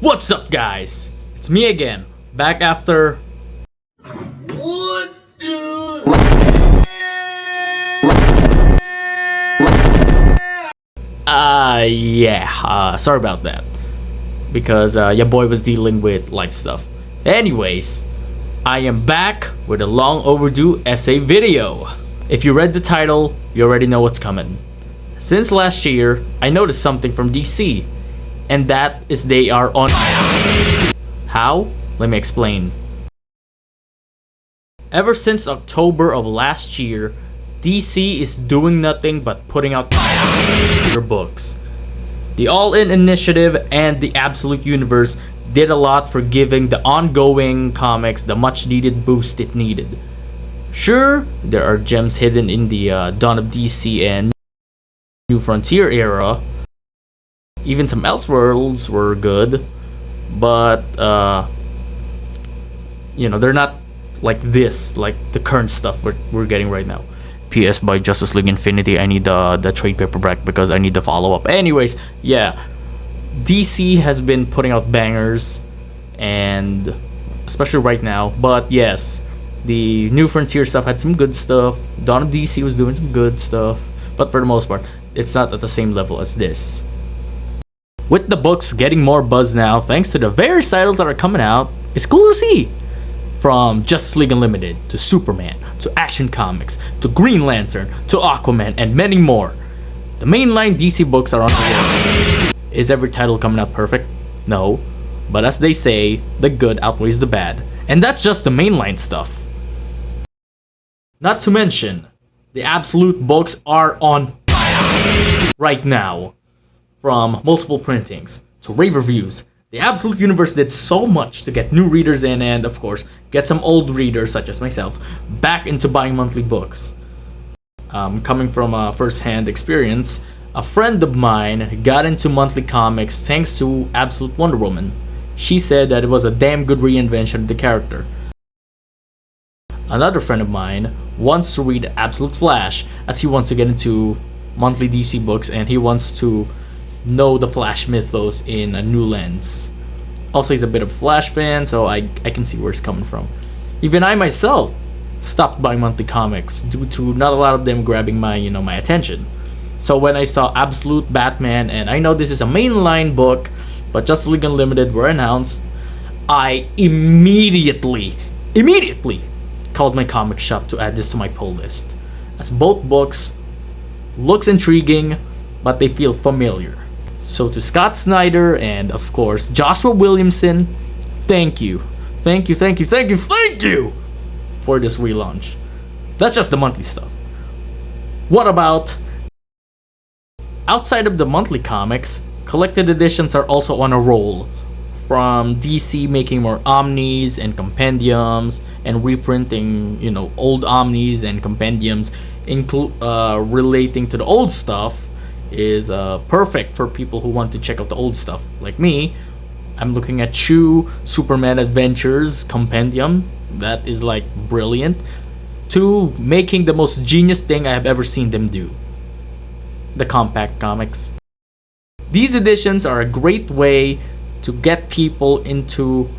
What's up, guys? It's me again, back after. What do? Sorry about that. Because your boy was dealing with life stuff. Anyways, I am back with a long overdue essay video. If you read the title, you already know what's coming. Since last year, I noticed something from DC, and that is they are on. How? Let me explain. Ever since October of last year, DC is doing nothing but putting out their books. The All-In Initiative and the Absolute Universe did a lot for giving the ongoing comics the much needed boost it needed. Sure, there are gems hidden in the Dawn of DC and New Frontier era. Even some Elseworlds were good, but they're not like this, like the current stuff we're getting right now. PS by Justice League Infinity. I need the trade paperback because I need the follow up. Anyways, yeah, DC has been putting out bangers, and especially right now. But yes, the New Frontier stuff had some good stuff. Dawn of DC was doing some good stuff, but for the most part, it's not at the same level as this. With the books getting more buzz now, thanks to the various titles that are coming out, it's cool to see. From Justice League Unlimited, to Superman, to Action Comics, to Green Lantern, to Aquaman, and many more. The mainline DC books are on the way. Is every title coming out perfect? No. But as they say, the good outweighs the bad. And that's just the mainline stuff. Not to mention, the Absolute books are on right now. From multiple printings, to rave reviews, the Absolute Universe did so much to get new readers in and, of course, get some old readers, such as myself, back into buying monthly books. Coming from a first-hand experience, a friend of mine got into monthly comics thanks to Absolute Wonder Woman. She said that it was a damn good reinvention of the character. Another friend of mine wants to read Absolute Flash, as he wants to get into monthly DC books and he wants to know the Flash mythos in a new lens. Also, he's a bit of a Flash fan, so I can see where it's coming from. Even I myself stopped buying monthly comics due to not a lot of them grabbing my attention. So when I saw Absolute Batman, and I know this is a mainline book, but Justice League Unlimited were announced, I immediately called my comic shop to add this to my pull list, as both books looks intriguing, but they feel familiar. So to Scott Snyder and, of course, Joshua Williamson, thank you for this relaunch. That's just the monthly stuff. What about outside of the monthly comics? Collected editions are also on a roll, from DC making more omnis and compendiums and reprinting old omnis and compendiums relating to the old stuff. Is perfect for people who want to check out the old stuff. Like me, I'm looking at Chew Superman Adventures Compendium. That is like brilliant. To making the most genius thing I have ever seen them do, the compact comics. These editions are a great way to get people into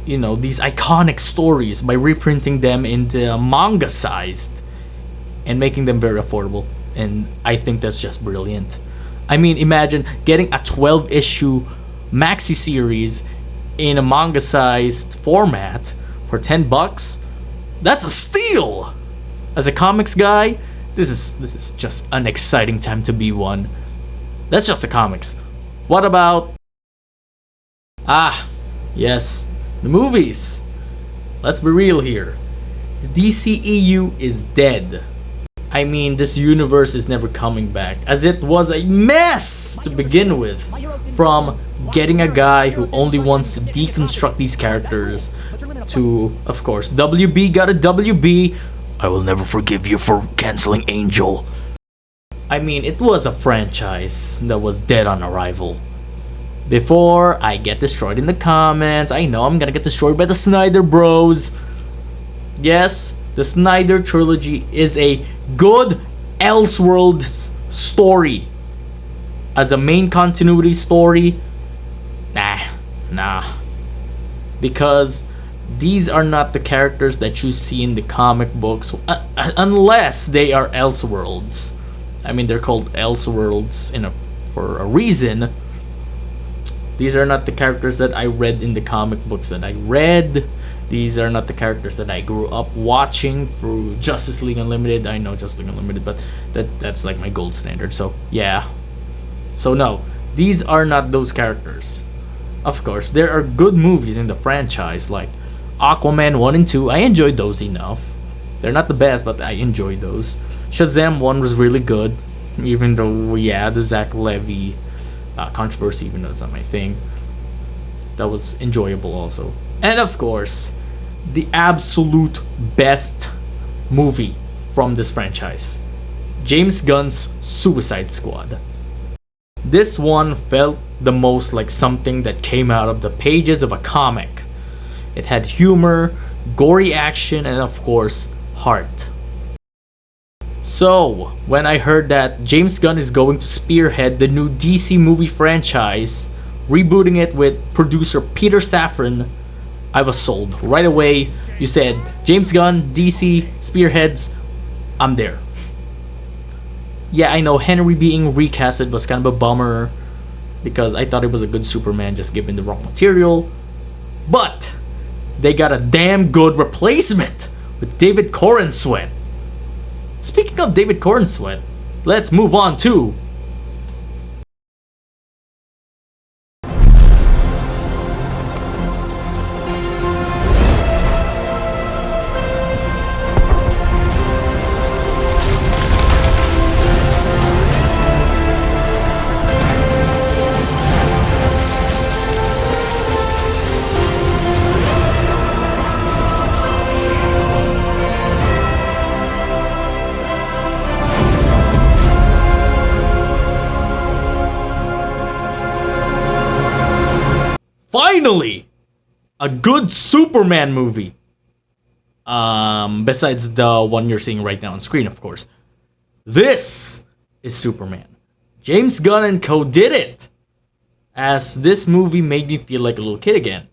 these iconic stories by reprinting them into manga sized and making them very affordable. And I think that's just brilliant. I mean, imagine getting a 12-issue maxi series in a manga-sized format for $10. That's a steal! As a comics guy, this is just an exciting time to be one. That's just the comics. What about... yes, the movies. Let's be real here. The DCEU is dead. I mean, this universe is never coming back, as it was a mess to begin with. From getting a guy who only wants to deconstruct these characters, to, of course, WB got a WB. I will never forgive you for canceling Angel. I mean, it was a franchise that was dead on arrival. Before I get destroyed in the comments, I know I'm gonna get destroyed by the Snyder Bros. Yes, the Snyder trilogy is a good Elseworlds story. As a main continuity story, nah, Nah, because these are not the characters that you see in the comic books, unless they are Elseworlds. I mean, they're called Elseworlds for a reason. These are not the characters that I read in the comic books that I read. These are not the characters that I grew up watching through Justice League Unlimited. I know Justice League Unlimited, but that's like my gold standard. So yeah. So no, these are not those characters. Of course, there are good movies in the franchise like Aquaman 1 and 2. I enjoyed those enough. They're not the best, but I enjoyed those. Shazam 1 was really good, even though, yeah, the Zach Levy controversy, even though it's not my thing. That was enjoyable also. And of course, the absolute best movie from this franchise, James Gunn's Suicide Squad. This one felt the most like something that came out of the pages of a comic. It had humor, gory action, and of course, heart. So, when I heard that James Gunn is going to spearhead the new DC movie franchise, rebooting it with producer Peter Safran, I was sold. Right away, you said, James Gunn, DC, spearheads, I'm there. Yeah, I know Henry being recasted was kind of a bummer, because I thought it was a good Superman just given the wrong material. But they got a damn good replacement with David Corenswet. Speaking of David Corenswet, let's move on to finally a good Superman movie. Besides the one you're seeing right now on screen, of course. This is Superman. James Gunn and co did it. As this movie made me feel like a little kid again.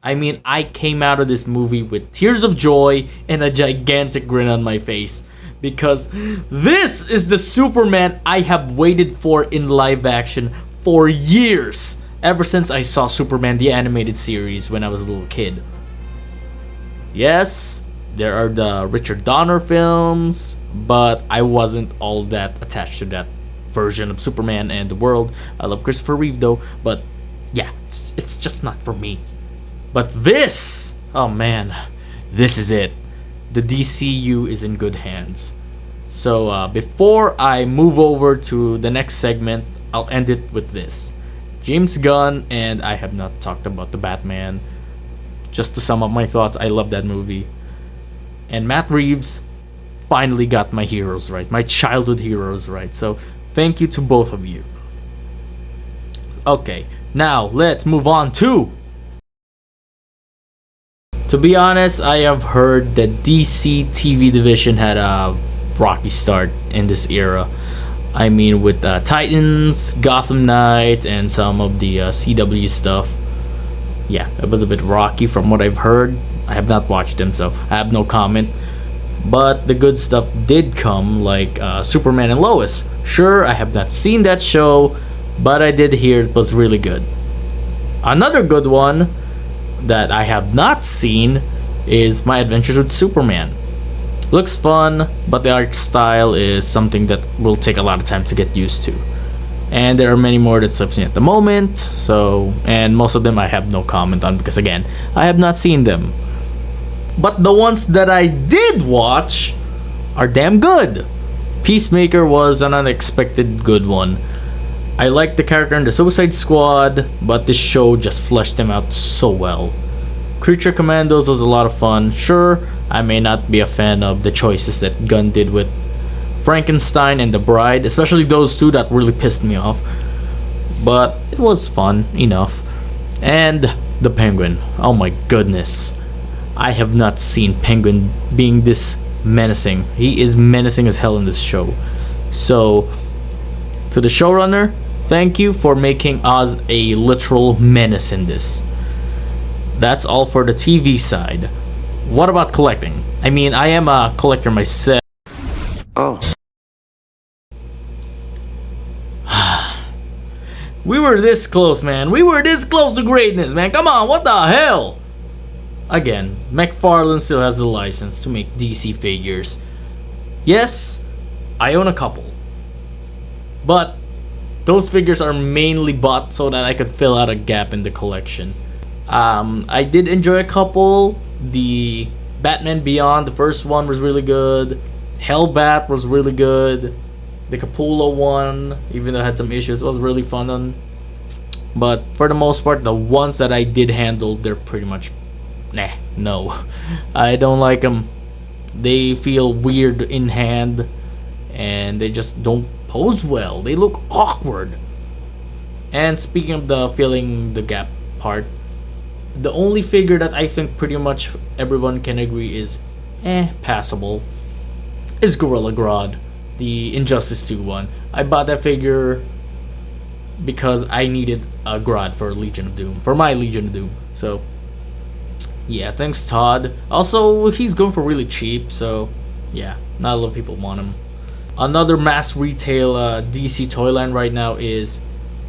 I mean, I came out of this movie with tears of joy and a gigantic grin on my face. Because this is the Superman I have waited for in live action for years. Ever since I saw Superman the Animated Series when I was a little kid. Yes, there are the Richard Donner films, but I wasn't all that attached to that version of Superman and the world. I love Christopher Reeve though, but yeah, it's just not for me. But this, oh man, this is it. The DCU is in good hands. So before I move over to the next segment, I'll end it with this. James Gunn, and I have not talked about the Batman. Just to sum up my thoughts, I love that movie. And Matt Reeves finally got my heroes right, my childhood heroes right. So thank you to both of you. Okay, now let's move on to... To be honest, I have heard that DC TV division had a rocky start in this era. I mean, with Titans, Gotham Knight, and some of the CW stuff. Yeah, it was a bit rocky from what I've heard. I have not watched them, so I have no comment. But the good stuff did come, like Superman and Lois. Sure, I have not seen that show, but I did hear it was really good. Another good one that I have not seen is My Adventures with Superman. Looks fun, but the art style is something that will take a lot of time to get used to. And there are many more that slips me at the moment, so, and most of them I have no comment on because again, I have not seen them. But the ones that I did watch are damn good. Peacemaker was an unexpected good one. I liked the character in the Suicide Squad, but this show just fleshed them out so well. Creature Commandos was a lot of fun. Sure, I may not be a fan of the choices that Gunn did with Frankenstein and The Bride, especially those two that really pissed me off. But it was fun enough. And the Penguin. Oh my goodness. I have not seen Penguin being this menacing. He is menacing as hell in this show. So, to the showrunner, thank you for making Oz a literal menace in this. That's all for the TV side. What about collecting? I mean, I am a collector myself. Oh. We were this close, man. We were this close to greatness, man. Come on, what the hell? Again, McFarlane still has the license to make DC figures. Yes, I own a couple. But those figures are mainly bought so that I could fill out a gap in the collection. I did enjoy a couple. The Batman Beyond, the first one was really good. Hellbat was really good. The Capullo one, even though it had some issues, was really fun. But for the most part, the ones that I did handle, they're pretty much no. I don't like them. They feel weird in hand, and they just don't pose well. They look awkward. And speaking of the filling the gap part, the only figure that I think pretty much everyone can agree is passable is Gorilla Grodd, the Injustice 2 one. I bought that figure because I needed a Grodd for Legion of Doom, for my Legion of Doom. So yeah, thanks Todd. Also, he's going for really cheap, so yeah, not a lot of people want him. Another mass retail DC toy line right now is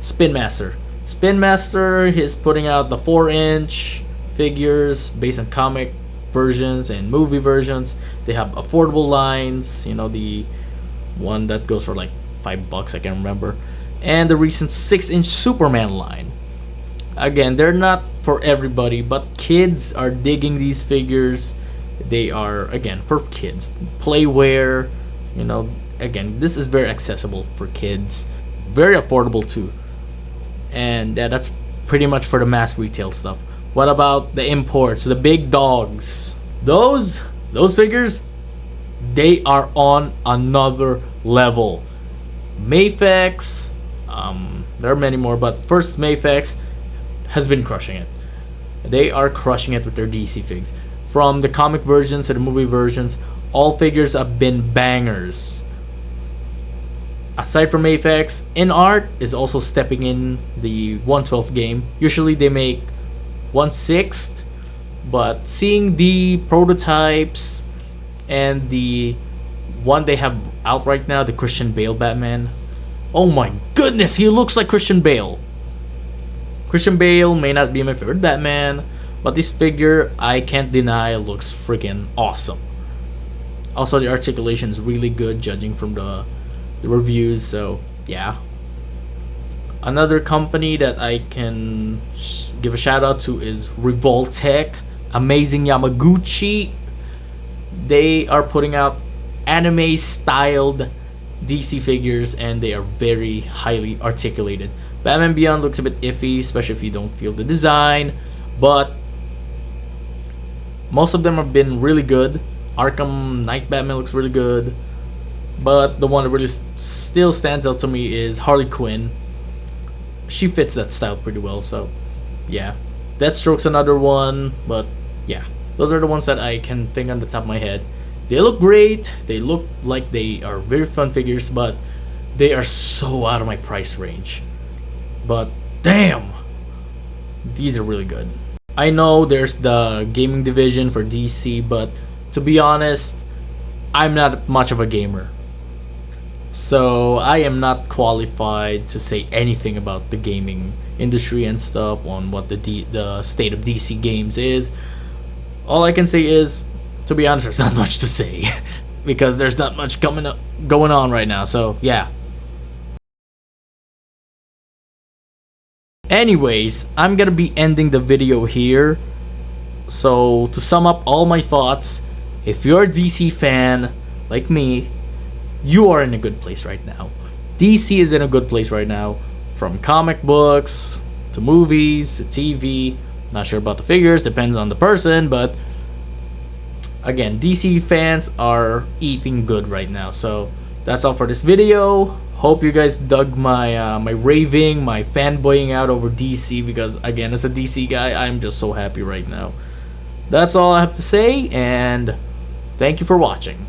Spin Master. Spin Master is putting out the 4-inch figures based on comic versions and movie versions. They have affordable lines, you know, the one that goes for like $5, I can't remember, and the recent 6-inch Superman line. Again, they're not for everybody, but kids are digging these figures. They are, again, for kids. Playwear, you know, again, this is very accessible for kids. Very affordable too. And yeah, that's pretty much for the mass retail stuff. What about the imports, the big dogs? Those figures, they are on another level. Mafex, there are many more, but first Mafex has been crushing it. They are crushing it with their DC figs. From the comic versions to the movie versions, all figures have been bangers. Aside from Mafex, InArt is also stepping in the 1/12 game. Usually they make 1/6, but seeing the prototypes and the one they have out right now, the Christian Bale Batman, oh my goodness, he looks like Christian Bale. Christian Bale may not be my favorite Batman, but this figure, I can't deny, looks freaking awesome. Also, the articulation is really good, judging from the reviews, so yeah. Another company that I can give a shout out to is Revoltech. Amazing Yamaguchi. They are putting out anime styled DC figures, and they are very highly articulated. Batman Beyond looks a bit iffy, especially if you don't feel the design, but most of them have been really good. Arkham Knight Batman looks really good, but the one that really still stands out to me is Harley Quinn. She fits that style pretty well, so yeah. Deathstroke's another one, but yeah, those are the ones that I can think on the top of my head. They look great, they look like they are very fun figures, but they are so out of my price range. But damn, these are really good. I know there's the gaming division for DC, but to be honest, I'm not much of a gamer, so I am not qualified to say anything about the gaming industry and stuff, on what the state of DC games is. All I can say is, to be honest, there's not much to say because there's not much going on right now. So yeah. Anyways, I'm gonna be ending the video here. So to sum up all my thoughts, if you're a DC fan like me, you are in a good place right now. DC is in a good place right now, from comic books to movies to TV. Not sure about the figures, depends on the person, but again, DC fans are eating good right now. So that's all for this video. Hope you guys dug my my raving, my fanboying out over DC, because again, as a DC guy, I'm just so happy right now. That's all I have to say, and thank you for watching.